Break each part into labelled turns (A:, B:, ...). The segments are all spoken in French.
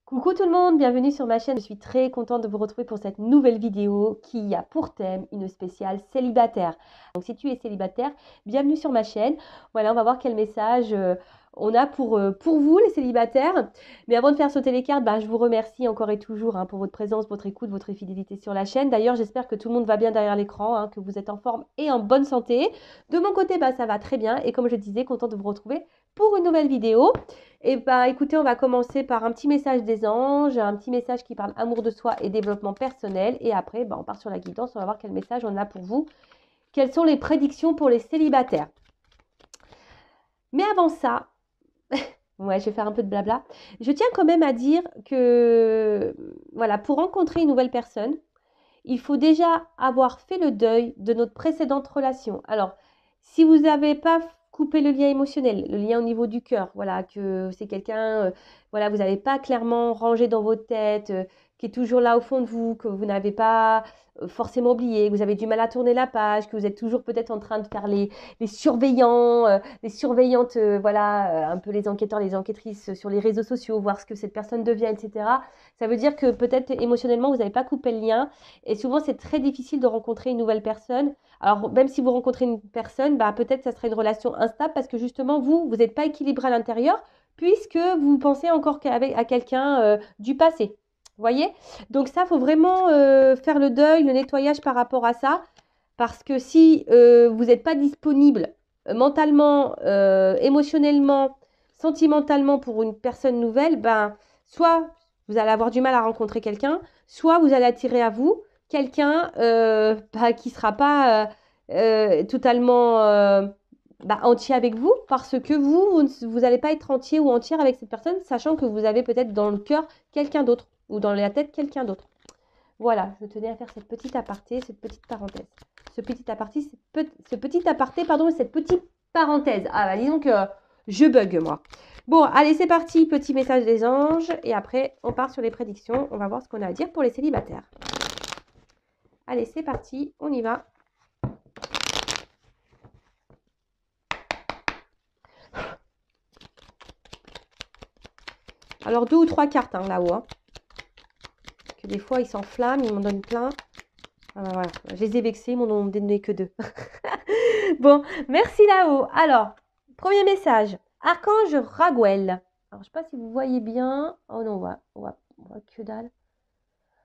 A: Coucou tout le monde, bienvenue sur ma chaîne. Je suis très contente de vous retrouver pour cette nouvelle vidéo qui a pour thème une spéciale célibataire. Donc si tu es célibataire, bienvenue sur ma chaîne. Voilà, on va voir quel message on a pour vous les célibataires. Mais avant de faire sauter les cartes, je vous remercie encore et toujours pour votre présence, votre écoute, votre fidélité sur la chaîne. D'ailleurs, j'espère que tout le monde va bien derrière l'écran, que vous êtes en forme et en bonne santé. De mon côté, ça va très bien et comme je disais, contente de vous retrouver pour une nouvelle vidéo. Et écoutez, on va commencer par un petit message des anges, un petit message qui parle amour de soi et développement personnel. Et après, on part sur la guidance, on va voir quel message on a pour vous. Quelles sont les prédictions pour les célibataires? Mais avant ça, ouais, je vais faire un peu de blabla. Je tiens quand même à dire que, voilà, pour rencontrer une nouvelle personne, il faut déjà avoir fait le deuil de notre précédente relation. Alors, si vous n'avez pas coupé le lien émotionnel, le lien au niveau du cœur, voilà, que c'est quelqu'un, voilà, vous n'avez pas clairement rangé dans votre tête, qui est toujours là au fond de vous, que vous n'avez pas forcément oublié, que vous avez du mal à tourner la page, que vous êtes toujours peut-être en train de faire les surveillants, les surveillantes, voilà, un peu les enquêteurs, les enquêtrices sur les réseaux sociaux, voir ce que cette personne devient, etc. Ça veut dire que peut-être émotionnellement, vous n'avez pas coupé le lien. Et souvent, c'est très difficile de rencontrer une nouvelle personne. Alors, même si vous rencontrez une personne, peut-être que ça sera une relation instable parce que justement, vous n'êtes pas équilibré à l'intérieur puisque vous pensez encore à quelqu'un du passé. Vous voyez? Donc ça, il faut vraiment faire le deuil, le nettoyage par rapport à ça. Parce que si vous n'êtes pas disponible mentalement, émotionnellement, sentimentalement pour une personne nouvelle, soit vous allez avoir du mal à rencontrer quelqu'un, soit vous allez attirer à vous quelqu'un qui ne sera pas totalement entier avec vous, parce que vous n'allez pas être entier ou entière avec cette personne, sachant que vous avez peut-être dans le cœur quelqu'un d'autre, ou dans la tête quelqu'un d'autre. Voilà, je tenais à faire cette petite aparté, cette petite parenthèse. Ce petit aparté, pardon, cette petite parenthèse. Disons que je bug, moi. Bon, allez, c'est parti, petit message des anges. Et après, on part sur les prédictions. On va voir ce qu'on a à dire pour les célibataires. Allez, c'est parti, on y va. Alors, 2 ou 3 cartes là-haut. Que des fois, ils s'enflamment, ils m'en donnent plein. Voilà. Je les ai vexés, ils m'en ont donné que 2. Bon, merci là-haut. Alors, premier message. Archange Raguel. Alors, je ne sais pas si vous voyez bien. Oh non, on voit que dalle.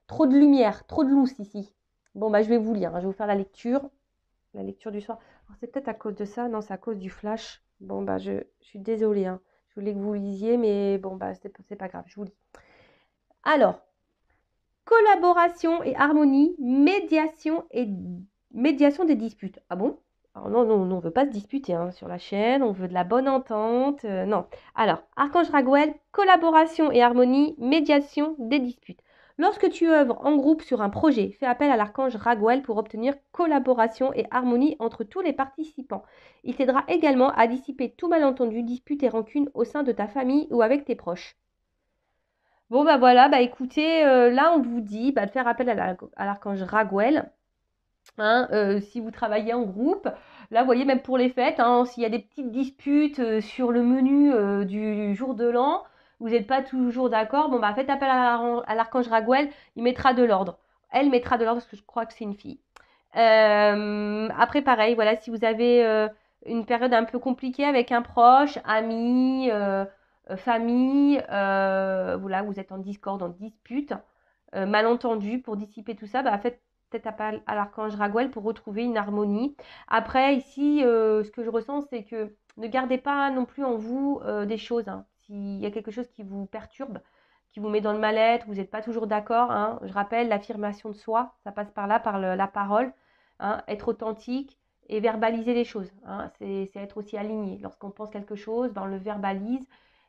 A: Trop de lumière, trop de lousse ici. Bon, je vais vous lire. Je vais vous faire la lecture du soir. C'est peut-être à cause de ça. Non, c'est à cause du flash. Bon, je suis désolée. Je voulais que vous lisiez, mais bon, c'est pas grave. Je vous lis. Alors, collaboration et harmonie, médiation des disputes. Ah bon? Alors non, on ne veut pas se disputer sur la chaîne, on veut de la bonne entente. Non. Alors, Archange Raguel, collaboration et harmonie, médiation des disputes. Lorsque tu œuvres en groupe sur un projet, fais appel à l'archange Raguel pour obtenir collaboration et harmonie entre tous les participants. Il t'aidera également à dissiper tout malentendu, disputes et rancunes au sein de ta famille ou avec tes proches. Bon, voilà, écoutez, là, on vous dit de faire appel à l'archange Raguel. Si vous travaillez en groupe, là, vous voyez, même pour les fêtes, s'il y a des petites disputes sur le menu du jour de l'an, vous n'êtes pas toujours d'accord, faites appel à l'archange Raguel, il mettra de l'ordre. Elle mettra de l'ordre parce que je crois que c'est une fille. Après, pareil, voilà, si vous avez une période un peu compliquée avec un proche, ami, famille, voilà, vous êtes en discorde, en dispute, malentendu, pour dissiper tout ça, faites peut-être appel à l'archange Raguel pour retrouver une harmonie. Après, ici, ce que je ressens, c'est que ne gardez pas non plus en vous des choses. S'il y a quelque chose qui vous perturbe, qui vous met dans le mal-être, vous n'êtes pas toujours d'accord. Je rappelle, l'affirmation de soi, ça passe par là, par la parole. Être authentique et verbaliser les choses. C'est être aussi aligné. Lorsqu'on pense quelque chose, on le verbalise.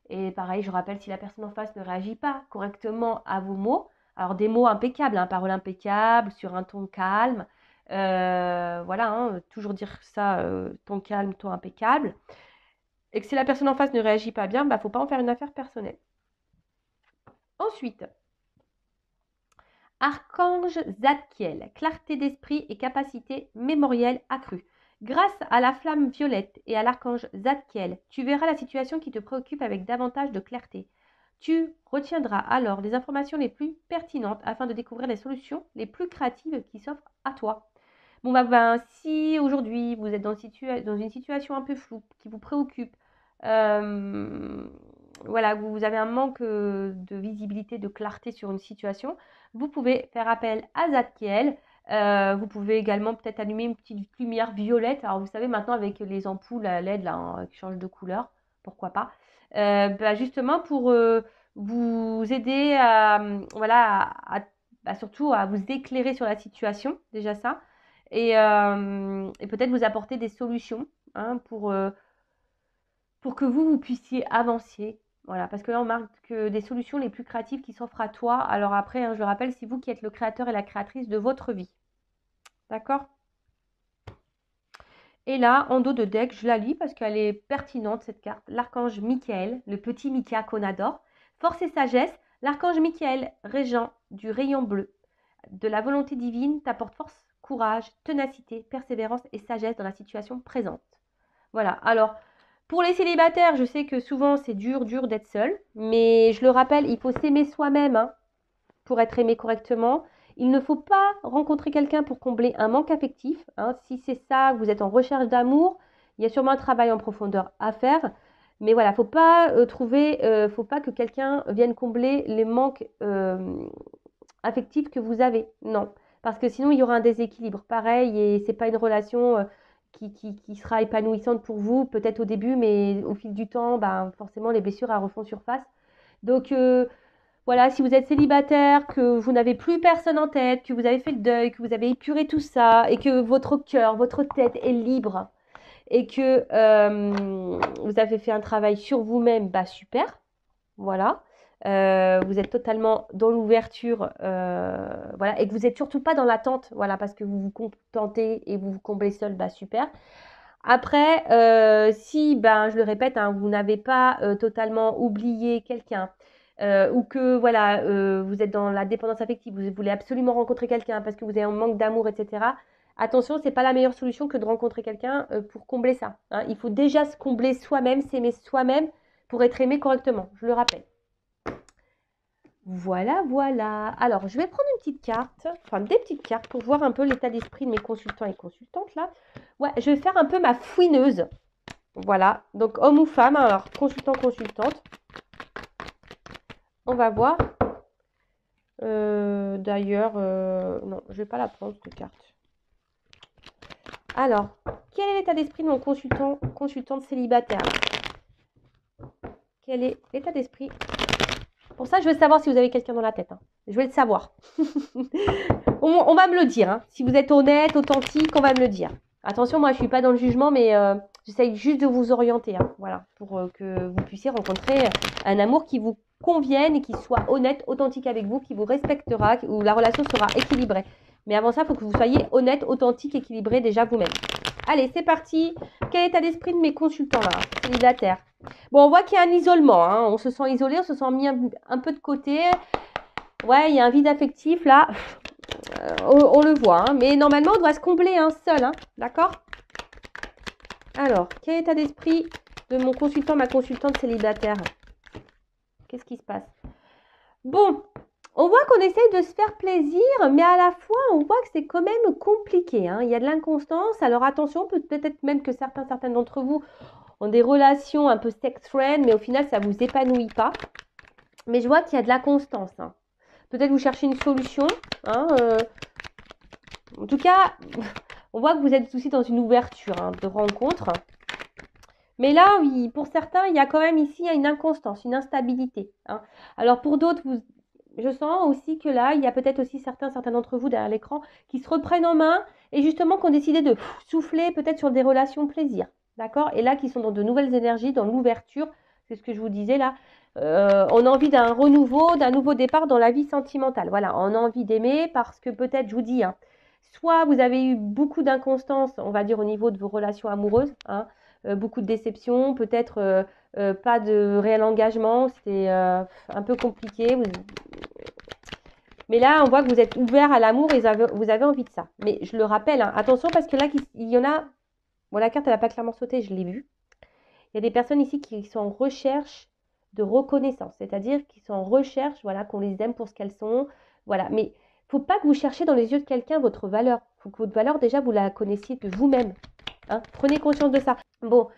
A: Et pareil, je rappelle, si la personne en face ne réagit pas correctement à vos mots, alors des mots impeccables, parole impeccable, sur un ton calme, voilà, toujours dire ça, ton calme, ton impeccable. Et que si la personne en face ne réagit pas bien, faut pas en faire une affaire personnelle. Ensuite, Archange Zadkiel, clarté d'esprit et capacité mémorielle accrue. Grâce à la flamme violette et à l'archange Zadkiel, tu verras la situation qui te préoccupe avec davantage de clarté. Tu retiendras alors les informations les plus pertinentes afin de découvrir les solutions les plus créatives qui s'offrent à toi. Bon, si aujourd'hui vous êtes dans une situation un peu floue, qui vous préoccupe, voilà, vous avez un manque de visibilité, de clarté sur une situation, vous pouvez faire appel à Zadkiel. Vous pouvez également peut-être allumer une petite lumière violette. Alors, vous savez, maintenant, avec les ampoules à LED là, qui changent de couleur, pourquoi pas. Justement, pour vous aider voilà, surtout à vous éclairer sur la situation, déjà ça. Et peut-être vous apporter des solutions pour que vous puissiez avancer. Voilà, parce que là, on marque que des solutions les plus créatives qui s'offrent à toi. Alors après, je le rappelle, c'est vous qui êtes le créateur et la créatrice de votre vie. D'accord? Et là, en dos de deck, je la lis parce qu'elle est pertinente, cette carte. L'archange Michael, le petit Mika qu'on adore. Force et sagesse, l'archange Michael, régent du rayon bleu de la volonté divine, t'apporte force, courage, ténacité, persévérance et sagesse dans la situation présente. Voilà, alors, pour les célibataires, je sais que souvent c'est dur d'être seul, mais je le rappelle, il faut s'aimer soi-même pour être aimé correctement. Il ne faut pas rencontrer quelqu'un pour combler un manque affectif. Si c'est ça, vous êtes en recherche d'amour, il y a sûrement un travail en profondeur à faire. Mais voilà, faut pas faut pas que quelqu'un vienne combler les manques affectifs que vous avez. Non, parce que sinon il y aura un déséquilibre. Pareil, et c'est pas une relation qui sera épanouissante pour vous, peut-être au début, mais au fil du temps, forcément les blessures elles refont surface. Donc voilà, si vous êtes célibataire, que vous n'avez plus personne en tête, que vous avez fait le deuil, que vous avez épuré tout ça, et que votre cœur, votre tête est libre, et que vous avez fait un travail sur vous-même, super, voilà. Vous êtes totalement dans l'ouverture, voilà, et que vous n'êtes surtout pas dans l'attente, voilà, parce que vous vous contentez et vous vous comblez seul, super. Après, si, je le répète, vous n'avez pas totalement oublié quelqu'un, ou que voilà, vous êtes dans la dépendance affective, vous voulez absolument rencontrer quelqu'un parce que vous avez un manque d'amour, etc. Attention, c'est pas la meilleure solution que de rencontrer quelqu'un pour combler ça. Il faut déjà se combler soi-même, s'aimer soi-même pour être aimé correctement, je le rappelle. Voilà, voilà. Alors, je vais prendre une petite carte, enfin des petites cartes pour voir un peu l'état d'esprit de mes consultants et consultantes là. Ouais, je vais faire un peu ma fouineuse. Voilà, donc homme ou femme, alors consultant, consultante. On va voir. D'ailleurs, non, je ne vais pas la prendre cette carte. Alors, quel est l'état d'esprit de mon consultante célibataire? Quel est l'état d'esprit? Pour ça, je veux savoir si vous avez quelqu'un dans la tête. Je vais le savoir. on va me le dire. Si vous êtes honnête, authentique, on va me le dire. Attention, moi, je ne suis pas dans le jugement, mais j'essaye juste de vous orienter. Voilà, pour que vous puissiez rencontrer un amour qui vous convienne et qui soit honnête, authentique avec vous, qui vous respectera, où la relation sera équilibrée. Mais avant ça, il faut que vous soyez honnête, authentique, équilibré déjà vous-même. Allez, c'est parti. Quel est l'état d'esprit de mes consultants là, célibataires? Bon, on voit qu'il y a un isolement. On se sent isolé, on se sent mis un peu de côté. Ouais, il y a un vide affectif là. On le voit. Mais normalement, on doit se combler seul. D'accord? Alors, quel est l'état d'esprit de mon consultant, ma consultante célibataire? Qu'est-ce qui se passe? Bon, on voit qu'on essaye de se faire plaisir, mais à la fois, on voit que c'est quand même compliqué. Il y a de l'inconstance. Alors attention, peut-être même que certains d'entre vous ont des relations un peu sex-friend, mais au final, ça ne vous épanouit pas. Mais je vois qu'il y a de l'inconstance. Peut-être vous cherchez une solution. En tout cas, on voit que vous êtes aussi dans une ouverture de rencontre. Mais là, oui, pour certains, il y a quand même ici une inconstance, une instabilité. Alors pour d'autres, je sens aussi que là, il y a peut-être aussi certains d'entre vous derrière l'écran qui se reprennent en main et justement qui ont décidé de souffler peut-être sur des relations plaisir. D'accord? Et là, qui sont dans de nouvelles énergies, dans l'ouverture, c'est ce que je vous disais là. On a envie d'un renouveau, d'un nouveau départ dans la vie sentimentale. Voilà, on a envie d'aimer parce que peut-être, je vous dis, soit vous avez eu beaucoup d'inconstance, on va dire au niveau de vos relations amoureuses, beaucoup de déceptions, peut-être pas de réel engagement, c'est un peu compliqué. Mais là, on voit que vous êtes ouvert à l'amour et vous avez envie de ça. Mais je le rappelle, attention parce que là, il y en a... Bon, la carte, elle n'a pas clairement sauté, je l'ai vue. Il y a des personnes ici qui sont en recherche de reconnaissance, c'est-à-dire qu'ils sont en recherche, voilà, qu'on les aime pour ce qu'elles sont, voilà. Mais il ne faut pas que vous cherchiez dans les yeux de quelqu'un votre valeur. Il faut que votre valeur, déjà, vous la connaissiez de vous-même. Hein. Prenez conscience de ça. Bon,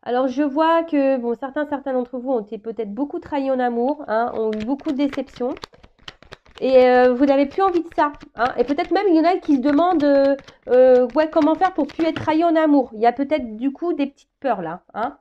A: alors je vois que bon, certains d'entre vous ont été peut-être beaucoup trahis en amour, hein, ont eu beaucoup de déceptions. Et vous n'avez plus envie de ça. Hein. Et peut-être même, il y en a qui se demandent ouais, comment faire pour plus être trahi en amour. Il y a peut-être du coup des petites peurs là. Hein.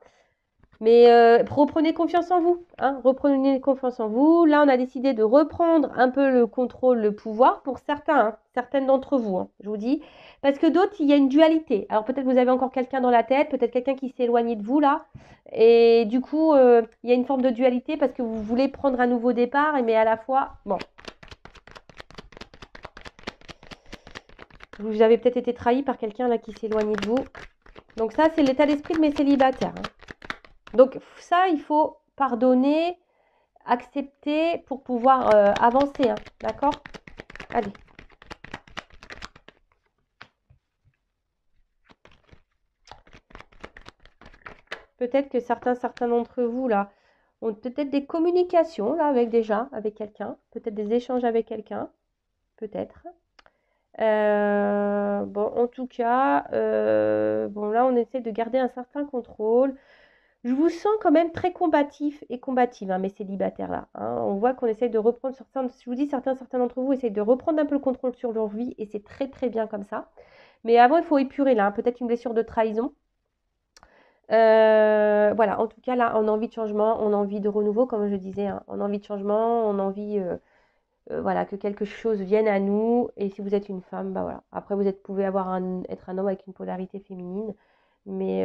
A: Mais reprenez confiance en vous. Hein. Reprenez confiance en vous. Là, on a décidé de reprendre un peu le contrôle, le pouvoir pour certains, hein, certaines d'entre vous, hein, je vous dis. Parce que d'autres, il y a une dualité. Alors peut-être vous avez encore quelqu'un dans la tête, peut-être quelqu'un qui s'est éloigné de vous là. Et du coup, il y a une forme de dualité parce que vous voulez prendre un nouveau départ, mais à la fois, bon. Vous avez peut-être été trahi par quelqu'un là qui s'est éloigné de vous. Donc ça, c'est l'état d'esprit de mes célibataires. Hein. Donc ça, il faut pardonner, accepter pour pouvoir avancer. Hein. D'accord? Allez. Peut-être que certains d'entre vous là ont peut-être des communications là avec quelqu'un. Peut-être des échanges avec quelqu'un. Peut-être. Bon, en tout cas, bon là, on essaie de garder un certain contrôle. Je vous sens quand même très combatif et combative, hein, mes célibataires là. Hein. On voit qu'on essaye de reprendre, je vous dis, certains d'entre vous essayent de reprendre un peu le contrôle sur leur vie et c'est très très bien comme ça. Mais avant, il faut épurer là, hein, peut-être une blessure de trahison. Voilà, en tout cas là, on a envie de changement, on a envie de renouveau, comme je disais, hein, on a envie de changement, on a envie voilà, que quelque chose vienne à nous. Et si vous êtes une femme, bah voilà. Après, pouvez être un homme avec une polarité féminine. Mais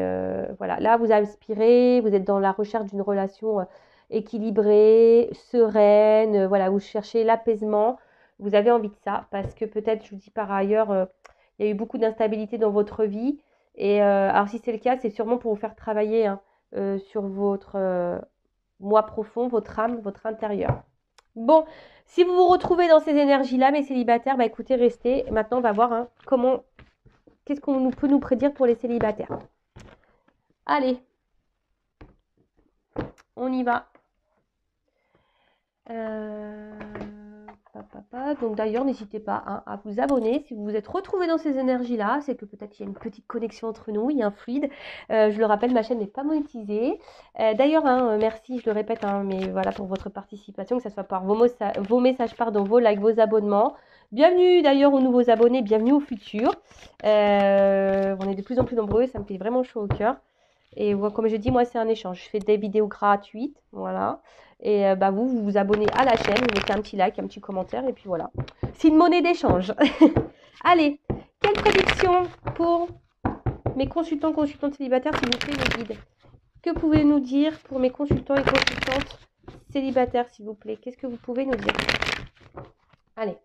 A: voilà, là, vous aspirez, vous êtes dans la recherche d'une relation équilibrée, sereine. Voilà, vous cherchez l'apaisement. Vous avez envie de ça parce que peut-être, je vous dis par ailleurs, il y a eu beaucoup d'instabilité dans votre vie. Et alors, si c'est le cas, c'est sûrement pour vous faire travailler hein, sur votre moi profond, votre âme, votre intérieur. Bon, si vous vous retrouvez dans ces énergies-là, mes célibataires, bah écoutez, restez. Maintenant, on va voir hein, qu'est-ce qu'on peut nous prédire pour les célibataires. Allez, on y va. Donc d'ailleurs, n'hésitez pas hein, à vous abonner. Si vous vous êtes retrouvés dans ces énergies-là, c'est que peut-être il y a une petite connexion entre nous, il y a un fluide. Je le rappelle, ma chaîne n'est pas monétisée. D'ailleurs, hein, merci, je le répète, hein, mais voilà pour votre participation, que ce soit par vos messages, pardon, vos likes, vos abonnements. Bienvenue d'ailleurs aux nouveaux abonnés, bienvenue aux futurs. On est de plus en plus nombreux, ça me fait vraiment chaud au cœur. Et comme je dis, moi, c'est un échange. Je fais des vidéos gratuites, voilà. Et bah, vous vous abonnez à la chaîne, vous mettez un petit like, un petit commentaire, et puis voilà. C'est une monnaie d'échange. Allez, quelle prédiction pour mes consultantes célibataires, s'il vous plaît, les guides? Que pouvez-vous nous dire pour mes consultants et consultantes célibataires, s'il vous plaît? Qu'est-ce que vous pouvez nous dire? Allez.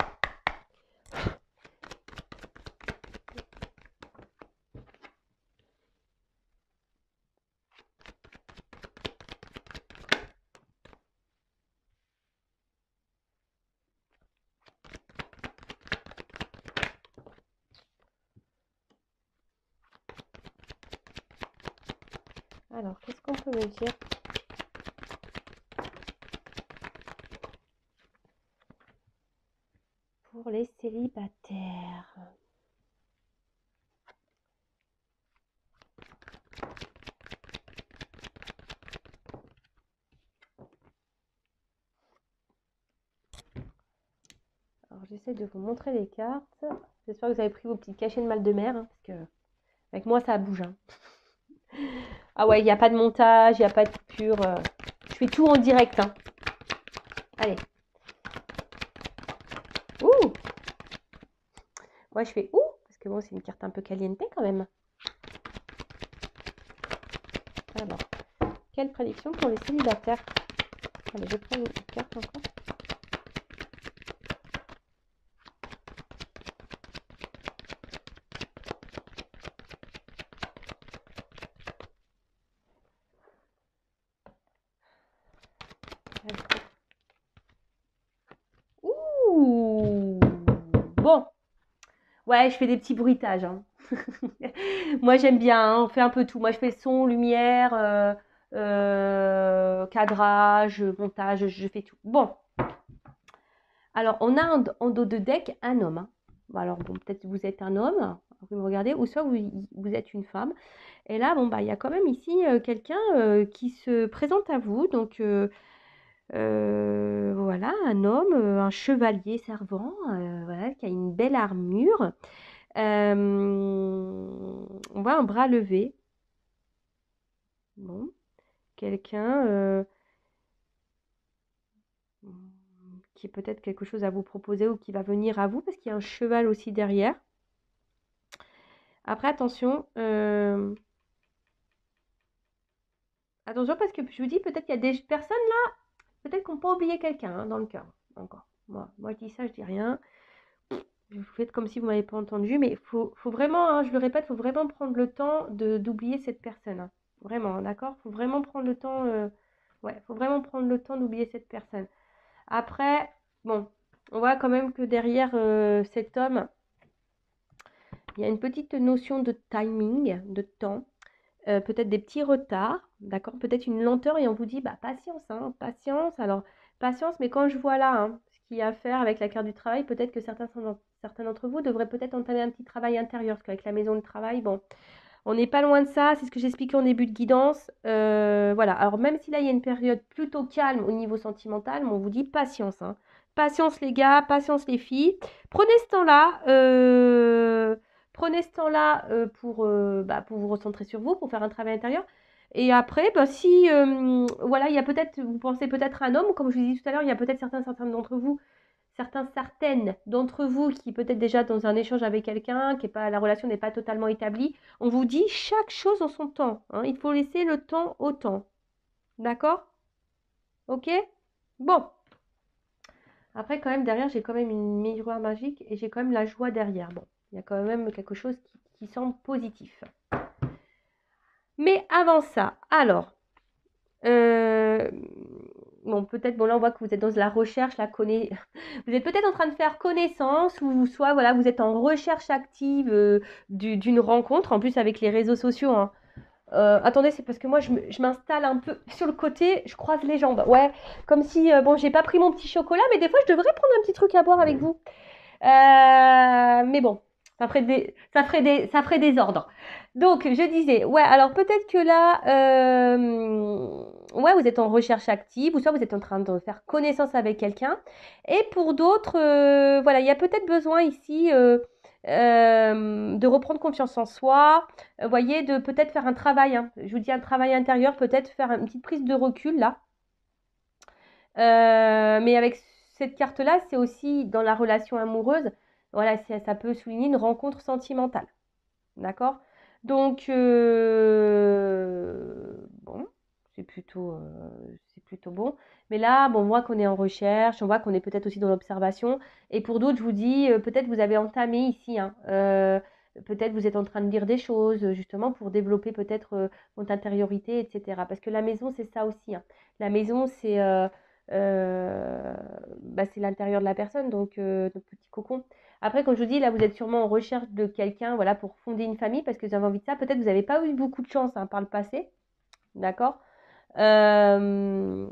A: Alors, qu'est-ce qu'on peut me dire? Pour les célibataires. Alors, j'essaie de vous montrer les cartes. J'espère que vous avez pris vos petites cachets de mal de mer, hein, parce que avec moi, ça bouge. Hein. Ah ouais, il n'y a pas de montage, il n'y a pas de coupure. Je fais tout en direct. Hein. Allez. Ouh! Moi, je fais ouh, parce que bon, c'est une carte un peu caliente quand même. Alors, quelle prédiction pour les célibataires? Allez, je prends une petite carte encore. Ouh! Bon. Ouais, je fais des petits bruitages. Hein. Moi, j'aime bien. Hein, on fait un peu tout. Moi, je fais son, lumière. cadrage, montage, je fais tout. Bon, alors on a en dos de deck un homme, hein. Bon, alors bon, peut-être que vous êtes un homme, vous me regardez, ou soit vous êtes une femme. Et là, bon, bah, il y a quand même ici quelqu'un qui se présente à vous. Donc, voilà, un homme, un chevalier servant, voilà, qui a une belle armure. On voit un bras levé. Bon, quelqu'un qui a peut-être quelque chose à vous proposer ou qui va venir à vous parce qu'il y a un cheval aussi derrière. Après, attention, attention parce que je vous dis, peut-être qu'il y a des personnes là, peut-être qu'on peut oublier quelqu'un hein, dans le cœur. Encore. Moi, je dis ça, je dis rien. Vous faites comme si vous ne m'avez pas entendu, mais faut vraiment, hein, je le répète, il faut vraiment prendre le temps d'oublier cette personne, hein. Vraiment, d'accord? Il faut vraiment prendre le temps, ouais, faut vraiment prendre le temps d'oublier cette personne. Après, bon, on voit quand même que derrière cet homme, il y a une petite notion de timing, de temps, peut-être des petits retards, d'accord? Peut-être une lenteur et on vous dit, bah patience, hein, patience. Alors, patience, mais quand je vois là, hein, ce qu'il y a à faire avec la carte du travail, peut-être que certains d'entre vous devraient peut-être entamer un petit travail intérieur, parce qu'avec la maison de travail, bon, on n'est pas loin de ça, c'est ce que j'expliquais en début de guidance. Voilà, alors même si là, il y a une période plutôt calme au niveau sentimental, mais on vous dit patience, hein. Patience les gars, patience les filles. Prenez ce temps-là, pour vous recentrer sur vous, pour faire un travail intérieur. Et après, bah, si voilà, il y a peut-être, vous pensez peut-être à un homme, comme je vous ai dit tout à l'heure, il y a peut-être certaines d'entre vous certaines d'entre vous qui peut-être déjà dans un échange avec quelqu'un, qui est pas, la relation n'est pas totalement établie, on vous dit chaque chose en son temps, hein. Il faut laisser le temps au temps. D'accord? Ok? Bon. Après, quand même, derrière, j'ai quand même une miroir magique et j'ai quand même la joie derrière. Bon, il y a quand même quelque chose qui semble positif. Mais avant ça, alors, euh, bon, peut-être, bon, là, on voit que vous êtes dans la recherche, vous êtes peut-être en train de faire connaissance ou soit, voilà, vous êtes en recherche active d'une rencontre, en plus avec les réseaux sociaux, hein. Attendez, c'est parce que moi, je m'installe un peu sur le côté, je croise les jambes. Ouais, comme si, bon, j'ai pas pris mon petit chocolat, mais des fois, je devrais prendre un petit truc à boire avec vous. Mais bon, ça ferait des ordres. Donc, je disais, ouais, alors peut-être que là, ouais, vous êtes en recherche active, ou soit vous êtes en train de faire connaissance avec quelqu'un. Et pour d'autres, voilà, il y a peut-être besoin ici de reprendre confiance en soi. Vous voyez, de peut-être faire un travail, hein. Je vous dis un travail intérieur, peut-être faire une petite prise de recul là. Mais avec cette carte-là, c'est aussi dans la relation amoureuse, voilà, ça peut souligner une rencontre sentimentale. D'accord? Donc, bon, c'est plutôt bon. Mais là, bon, on voit qu'on est en recherche, on voit qu'on est peut-être aussi dans l'observation. Et pour d'autres, je vous dis, peut-être vous avez entamé ici, hein, peut-être vous êtes en train de lire des choses, justement, pour développer peut-être votre intériorité, etc. Parce que la maison, c'est ça aussi, hein. La maison, bah, c'est l'intérieur de la personne, donc notre petit cocon. Après, comme je vous dis, là, vous êtes sûrement en recherche de quelqu'un, voilà, pour fonder une famille, parce que vous avez envie de ça. Peut-être que vous n'avez pas eu beaucoup de chance hein, par le passé, d'accord? Euh,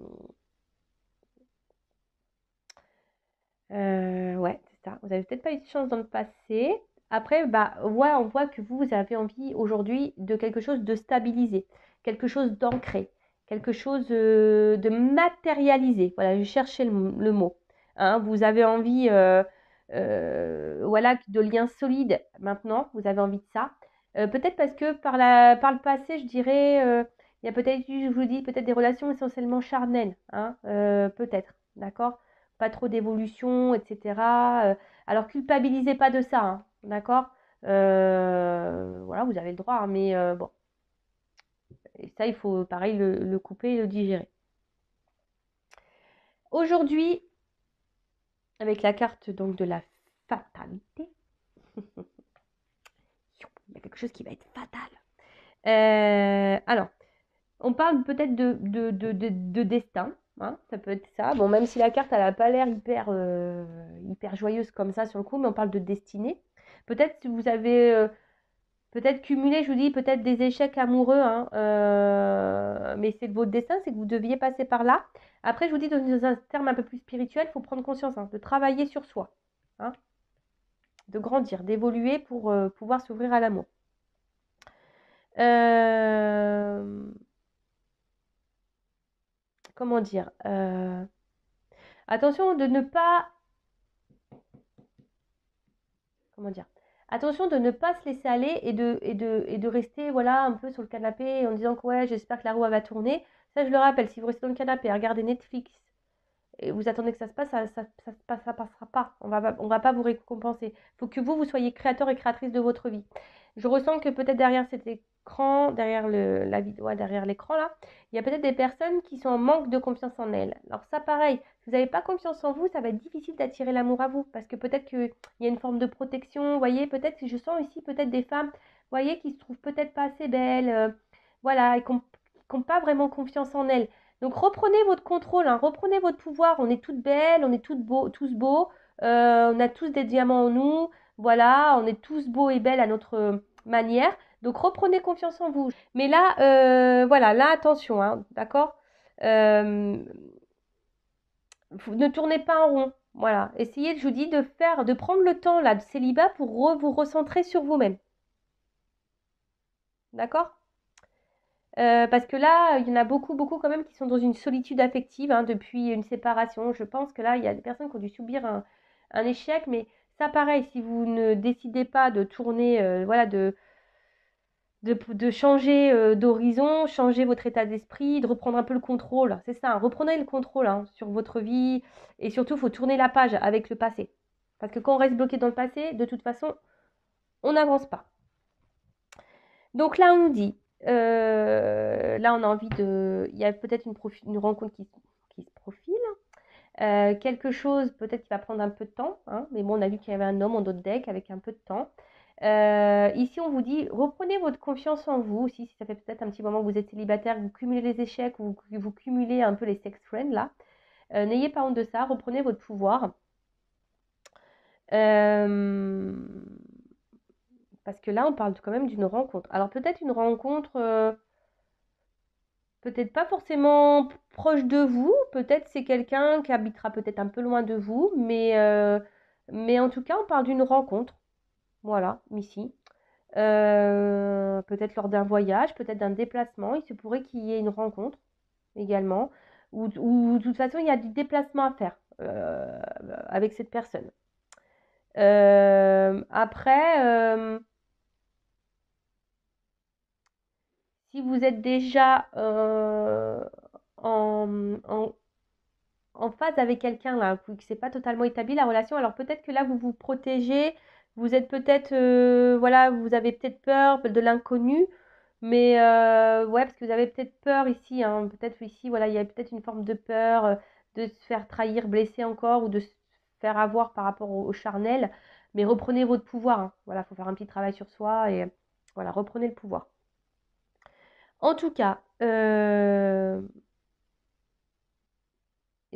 A: ouais, c'est ça. Vous n'avez peut-être pas eu de chance dans le passé. Après, bah, ouais, on voit que vous avez envie aujourd'hui de quelque chose de stabilisé, quelque chose d'ancré, quelque chose de matérialisé. Voilà, je cherchais le mot. Hein, vous avez envie, voilà, de liens solides maintenant. Vous avez envie de ça. Peut-être parce que par le passé, je dirais, il y a peut-être eu, je vous dis, peut-être des relations essentiellement charnelles. Hein, peut-être, d'accord? Pas trop d'évolution, etc. Alors culpabilisez pas de ça, hein, d'accord? Voilà, vous avez le droit, hein, mais bon, et ça il faut pareil le couper et le digérer. Aujourd'hui, avec la carte donc de la fatalité, il y a quelque chose qui va être fatal. Alors, on parle peut-être de destin, hein, ça peut être ça. Bon, même si la carte elle n'a pas l'air hyper joyeuse comme ça sur le coup, mais on parle de destinée. Peut-être si vous avez Peut-être cumuler, je vous dis, peut-être des échecs amoureux, hein, mais c'est votre destin, c'est que vous deviez passer par là. Après, je vous dis, dans un terme un peu plus spirituel, il faut prendre conscience, hein, de travailler sur soi, hein, de grandir, d'évoluer pour pouvoir s'ouvrir à l'amour. Comment dire Attention de ne pas... Comment dire Attention de ne pas se laisser aller et de rester voilà, un peu sur le canapé en disant que ouais, j'espère que la roue elle va tourner. Ça, je le rappelle, si vous restez dans le canapé à regarder Netflix et vous attendez que ça se passe, ça passera pas. On va pas vous récompenser. Il faut que vous soyez créateur et créatrice de votre vie. Je ressens que peut-être derrière cet écran, derrière la vidéo, ouais, derrière l'écran là, il y a peut-être des personnes qui sont en manque de confiance en elles. Alors ça, pareil, si vous n'avez pas confiance en vous, ça va être difficile d'attirer l'amour à vous parce que peut-être qu'il y a une forme de protection. Vous voyez, peut-être, je sens ici peut-être des femmes, vous voyez, qui se trouvent peut-être pas assez belles, voilà, et qui n'ont pas vraiment confiance en elles. Donc reprenez votre contrôle, hein, reprenez votre pouvoir. On est toutes belles, on est tous beaux, on a tous des diamants en nous. Voilà, on est tous beaux et belles à notre manière. Donc reprenez confiance en vous. Mais là, voilà, là attention, hein, d'accord. Ne tournez pas en rond. Voilà, essayez, je vous dis, de prendre le temps là de célibat pour vous recentrer sur vous-même. D'accord? Parce que là, il y en a beaucoup, beaucoup quand même qui sont dans une solitude affective, hein, depuis une séparation. Je pense que là, il y a des personnes qui ont dû subir un échec, mais ça, pareil, si vous ne décidez pas de tourner, voilà, de changer d'horizon, changer votre état d'esprit, de reprendre un peu le contrôle. C'est ça, hein, reprenez le contrôle, hein, sur votre vie et surtout, il faut tourner la page avec le passé. Parce que quand on reste bloqué dans le passé, de toute façon, on n'avance pas. Donc là, on dit, là, on a envie de... Il y a peut-être une rencontre qui se profile. Quelque chose, peut-être qui va prendre un peu de temps, hein, mais bon, on a vu qu'il y avait un homme en dos de deck avec un peu de temps. Ici, on vous dit, reprenez votre confiance en vous. Si ça fait peut-être un petit moment que vous êtes célibataire, que vous cumulez les échecs, ou que vous cumulez un peu les sex friends, là. N'ayez pas honte de ça, reprenez votre pouvoir. Parce que là, on parle quand même d'une rencontre. Alors peut-être une rencontre, peut-être pas forcément proche de vous, peut-être c'est quelqu'un qui habitera peut-être un peu loin de vous, mais en tout cas, on parle d'une rencontre. Voilà, ici. Peut-être lors d'un voyage, peut-être d'un déplacement. Il se pourrait qu'il y ait une rencontre également. Ou de toute façon, il y a du déplacement à faire avec cette personne. Après, si vous êtes déjà en phase avec quelqu'un là, que c'est pas totalement établi la relation, alors peut-être que là vous vous protégez, vous êtes peut-être, voilà, vous avez peut-être peur de l'inconnu, mais ouais, parce que vous avez peut-être peur ici, hein, peut-être ici, voilà, il y a peut-être une forme de peur de se faire trahir, blesser encore, ou de se faire avoir par rapport au charnel, mais reprenez votre pouvoir, hein. Voilà, il faut faire un petit travail sur soi et voilà, reprenez le pouvoir. En tout cas, et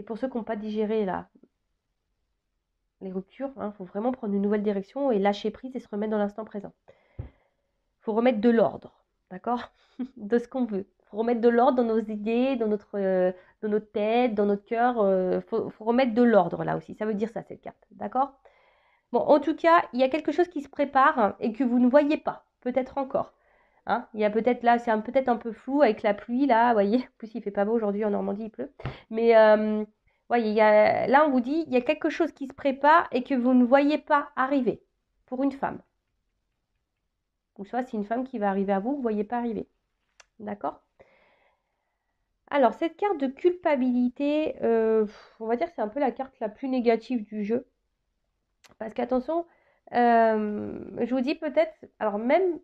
A: pour ceux qui n'ont pas digéré là, les ruptures, il faut vraiment prendre une nouvelle direction et lâcher prise et se remettre dans l'instant présent. Il faut remettre de l'ordre, d'accord? De ce qu'on veut. Il faut remettre de l'ordre dans nos idées, dans notre tête, dans notre cœur. Faut remettre de l'ordre là aussi. Ça veut dire ça, cette carte, d'accord? Bon, en tout cas, il y a quelque chose qui se prépare et que vous ne voyez pas, peut-être encore. Hein, il y a peut-être là, c'est peut-être un peu flou avec la pluie là, vous voyez. En plus, il fait pas beau aujourd'hui en Normandie, il pleut. Mais voyez, là, on vous dit, il y a quelque chose qui se prépare et que vous ne voyez pas arriver pour une femme. Ou soit c'est une femme qui va arriver à vous, vous ne voyez pas arriver. D'accord? Alors, cette carte de culpabilité, on va dire que c'est un peu la carte la plus négative du jeu. Parce qu'attention, je vous dis peut-être, alors même,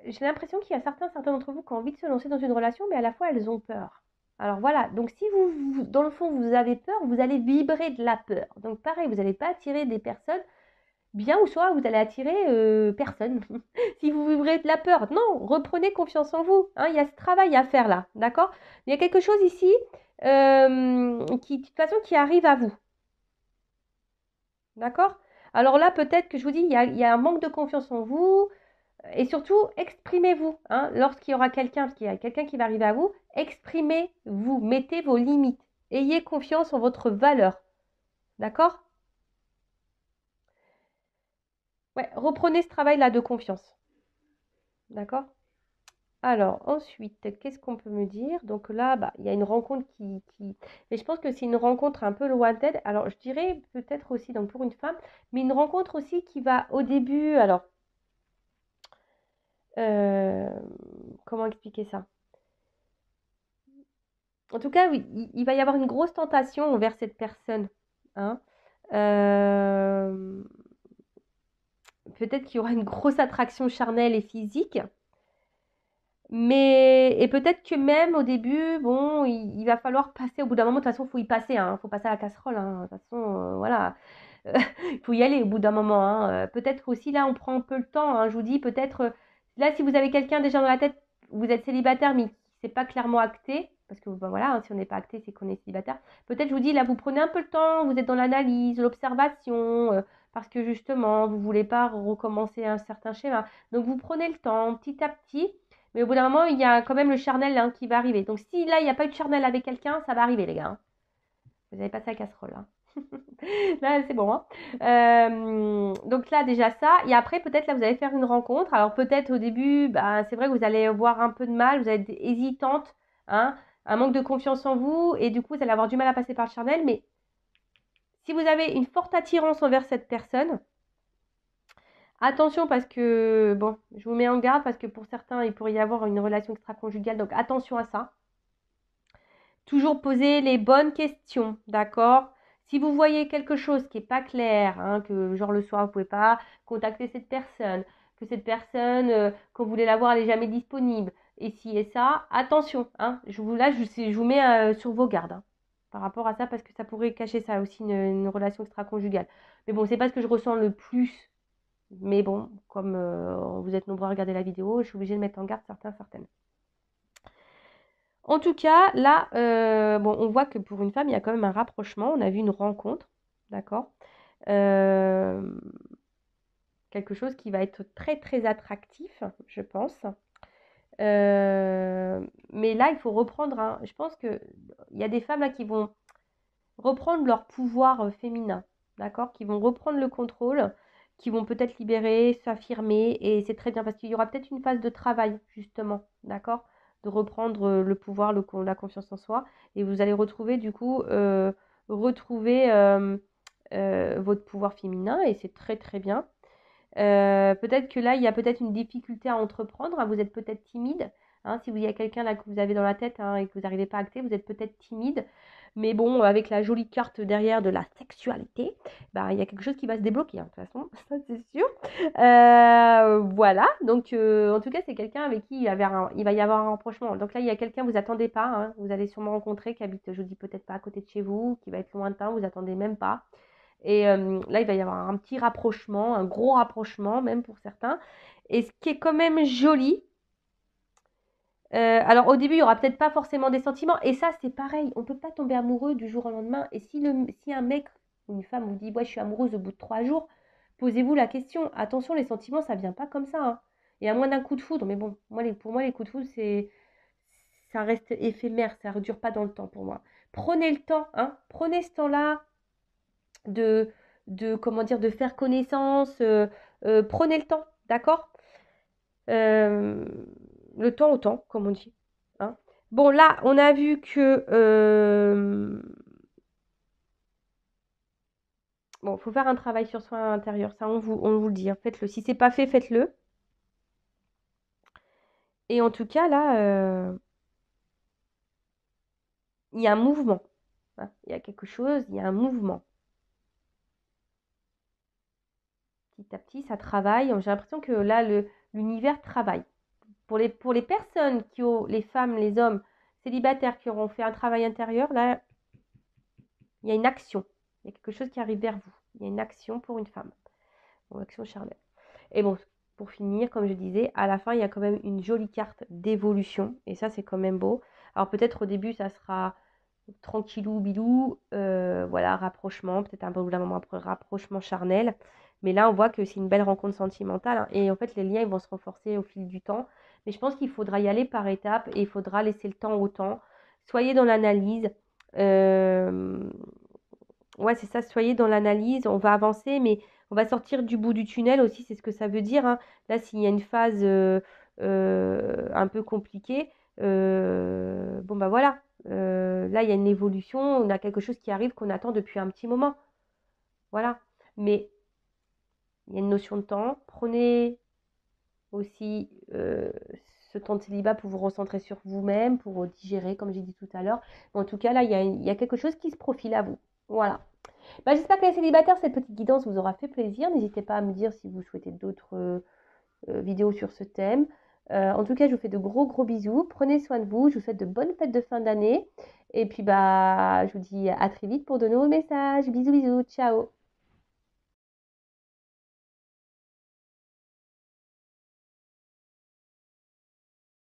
A: j'ai l'impression qu'il y a certains d'entre vous qui ont envie de se lancer dans une relation, mais à la fois elles ont peur. Alors voilà, donc si vous, dans le fond, vous avez peur, vous allez vibrer de la peur. Donc pareil, vous n'allez pas attirer des personnes bien ou soit vous allez attirer personne. Si vous vibrez de la peur, non, reprenez confiance en vous. Hein, il y a ce travail à faire là, d'accord? Il y a quelque chose ici qui, de toute façon, qui arrive à vous. D'accord? Alors là, peut-être que je vous dis, il y a un manque de confiance en vous. Et surtout, exprimez-vous. Hein, lorsqu'il y aura quelqu'un, parce qu'il y a quelqu'un qui va arriver à vous, exprimez-vous. Mettez vos limites. Ayez confiance en votre valeur. D'accord? Ouais, reprenez ce travail-là de confiance. D'accord? Alors, ensuite, qu'est-ce qu'on peut me dire? Donc là, bah, il y a une rencontre qui... Mais je pense que c'est une rencontre un peu lointaine. Alors, je dirais peut-être aussi, donc pour une femme, mais une rencontre aussi qui va au début... Alors, euh, comment expliquer ça? En tout cas, oui, il va y avoir une grosse tentation envers cette personne. Hein. Euh, peut-être qu'il y aura une grosse attraction charnelle et physique. Mais, et peut-être que même au début, bon, il va falloir passer au bout d'un moment. De toute façon, il faut y passer. Il faut passer à la casserole. De toute façon, voilà. Il faut y aller au bout d'un moment. Peut-être aussi, là, on prend un peu le temps. Je vous dis, peut-être, là, si vous avez quelqu'un déjà dans la tête, vous êtes célibataire, mais c'est pas clairement acté. Parce que, ben, voilà, si on n'est pas acté, c'est qu'on est célibataire. Peut-être, je vous dis, là, vous prenez un peu le temps. Vous êtes dans l'analyse, l'observation. Parce que, justement, vous voulez pas recommencer un certain schéma. Donc, vous prenez le temps, petit à petit. Mais au bout d'un moment, il y a quand même le charnel qui va arriver. Donc si là, il n'y a pas eu de charnel avec quelqu'un, ça va arriver, les gars. Vous avez passé la casserole. Là, c'est bon. Donc là, déjà ça. Et après, peut-être là, vous allez faire une rencontre. Alors peut-être au début, bah, c'est vrai que vous allez avoir un peu de mal, vous allez être hésitante, hein, un manque de confiance en vous. Et du coup, vous allez avoir du mal à passer par le charnel. Mais si vous avez une forte attirance envers cette personne, attention parce que, bon, je vous mets en garde parce que pour certains, il pourrait y avoir une relation extra-conjugale. Donc attention à ça. Toujours poser les bonnes questions, d'accord? Si vous voyez quelque chose qui n'est pas clair, que genre le soir vous ne pouvez pas contacter cette personne, que cette personne, quand vous voulez la voir, elle n'est jamais disponible, et ci et ça, attention, je vous mets sur vos gardes par rapport à ça, parce que ça pourrait cacher ça aussi, une relation extra-conjugale. Mais bon, c'est pas ce que je ressens le plus. Mais bon, comme vous êtes nombreux à regarder la vidéo, je suis obligée de mettre en garde certaines. En tout cas, là, bon, on voit que pour une femme, il y a quand même un rapprochement. On a vu une rencontre, d'accord? Euh, quelque chose qui va être très, très attractif, je pense. Mais là, il faut reprendre. Je pense qu'il y a des femmes là qui vont reprendre leur pouvoir féminin, d'accord? Qui vont reprendre le contrôle, qui vont peut-être libérer, s'affirmer. Et c'est très bien parce qu'il y aura peut-être une phase de travail, justement, d'accord? De reprendre le pouvoir, la confiance en soi. Et vous allez retrouver, du coup, retrouver votre pouvoir féminin. Et c'est très, très bien. Peut-être que là, il y a peut-être une difficulté à entreprendre. Vous êtes peut-être timide. Si il y a quelqu'un là que vous avez dans la tête et que vous n'arrivez pas à acter, vous êtes peut-être timide. Mais bon, avec la jolie carte derrière de la sexualité, bah, il y a quelque chose qui va se débloquer, de toute façon, ça c'est sûr. Voilà, donc en tout cas, c'est quelqu'un avec qui il va y avoir un rapprochement. Donc là, il y a quelqu'un que vous attendez pas, vous allez sûrement rencontrer, qui habite, je vous dis peut-être pas à côté de chez vous, qui va être lointain, vous attendez même pas. Et là, il va y avoir un petit rapprochement, un gros rapprochement même pour certains. Et ce qui est quand même joli, alors au début, il n'y aura peut-être pas forcément des sentiments. Et ça, c'est pareil, on ne peut pas tomber amoureux du jour au lendemain. Et si un mec ou une femme vous dit, ouais, je suis amoureuse au bout de 3 jours, posez-vous la question. Attention, les sentiments, ça ne vient pas comme ça. Et à moins d'un coup de foudre, mais bon, pour moi, les coups de foudre, ça reste éphémère, ça ne dure pas dans le temps pour moi. Prenez le temps, prenez ce temps-là de, comment dire, de faire connaissance. Prenez le temps, d'accord? Euh, le temps au temps, comme on dit. Hein. Bon, là, on a vu que... bon, il faut faire un travail sur soi intérieur. Ça, on vous le dit. Faites-le. Si c'est pas fait, faites-le. Et en tout cas, là, il y a un mouvement. Il y a quelque chose, il y a un mouvement. Petit à petit, ça travaille. J'ai l'impression que là, l'univers travaille. Pour les personnes les femmes, les hommes célibataires qui auront fait un travail intérieur, là, il y a une action. Il y a quelque chose qui arrive vers vous. Il y a une action pour une femme. Une action charnelle. Et bon, pour finir, comme je disais, à la fin, il y a quand même une jolie carte d'évolution. Et ça, c'est quand même beau. Alors peut-être au début, ça sera tranquillou, bilou, voilà, rapprochement, peut-être un peu au bout d'un moment, après rapprochement charnel. Mais là, on voit que c'est une belle rencontre sentimentale, hein. Et en fait, les liens, ils vont se renforcer au fil du temps. Mais je pense qu'il faudra y aller par étapes et il faudra laisser le temps au temps. Soyez dans l'analyse. Euh, ouais, c'est ça, soyez dans l'analyse. On va avancer, mais on va sortir du bout du tunnel aussi, c'est ce que ça veut dire, hein. Là, s'il y a une phase un peu compliquée, bon, bah voilà. Là, il y a une évolution, on a quelque chose qui arrive qu'on attend depuis un petit moment. Voilà. Mais il y a une notion de temps. Prenez aussi ce temps de célibat pour vous recentrer sur vous-même, pour digérer, comme j'ai dit tout à l'heure. Mais en tout cas, là, il y a quelque chose qui se profile à vous. Voilà. Bah, j'espère que les célibataires, cette petite guidance vous aura fait plaisir. N'hésitez pas à me dire si vous souhaitez d'autres vidéos sur ce thème. En tout cas, je vous fais de gros gros bisous. Prenez soin de vous. Je vous souhaite de bonnes fêtes de fin d'année. Et puis, bah, je vous dis à très vite pour de nouveaux messages. Bisous, bisous. Ciao.